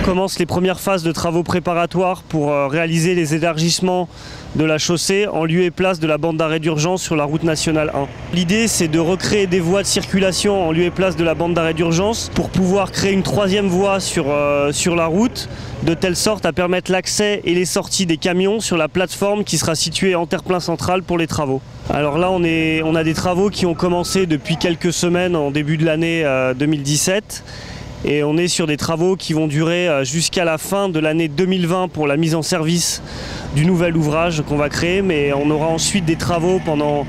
commence les premières phases de travaux préparatoires pour réaliser les élargissements de la chaussée en lieu et place de la bande d'arrêt d'urgence sur la route nationale 1. L'idée, c'est de recréer des voies de circulation en lieu et place de la bande d'arrêt d'urgence pour pouvoir créer une troisième voie sur la route, de telle sorte à permettre l'accès et les sorties des camions sur la plateforme qui sera située en terre-plein central pour les travaux. Alors là, on a des travaux qui ont commencé depuis quelques semaines en début de l'année 2017. Et on est sur des travaux qui vont durer jusqu'à la fin de l'année 2020 pour la mise en service du nouvel ouvrage qu'on va créer. Mais on aura ensuite des travaux pendant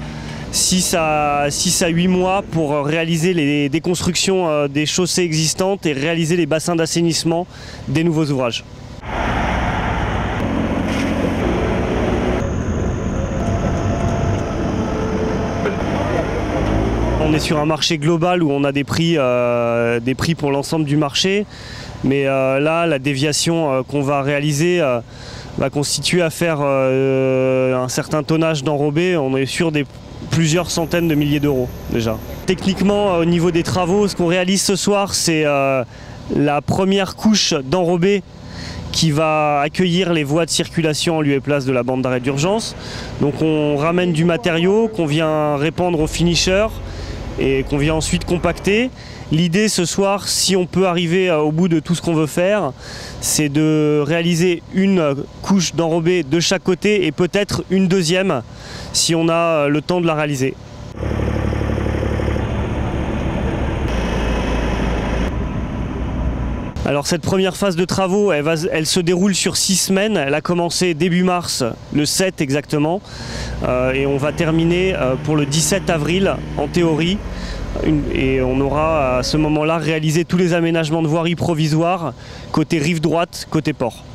6 à 8 mois pour réaliser les déconstructions des chaussées existantes et réaliser les bassins d'assainissement des nouveaux ouvrages. On est sur un marché global où on a des prix pour l'ensemble du marché. Mais là, la déviation qu'on va réaliser va constituer à faire un certain tonnage d'enrobé. On est sur plusieurs centaines de milliers d'euros déjà. Techniquement, au niveau des travaux, ce qu'on réalise ce soir, c'est la première couche d'enrobé qui va accueillir les voies de circulation en lieu et place de la bande d'arrêt d'urgence. Donc on ramène du matériau qu'on vient répandre aux finishers et qu'on vient ensuite compacter. L'idée ce soir, si on peut arriver au bout de tout ce qu'on veut faire, c'est de réaliser une couche d'enrobé de chaque côté et peut-être une deuxième si on a le temps de la réaliser. Alors cette première phase de travaux, elle se déroule sur 6 semaines. Elle a commencé début mars, le 7 exactement, et on va terminer pour le 17 avril en théorie. Et on aura à ce moment-là réalisé tous les aménagements de voirie provisoire côté rive droite, côté port.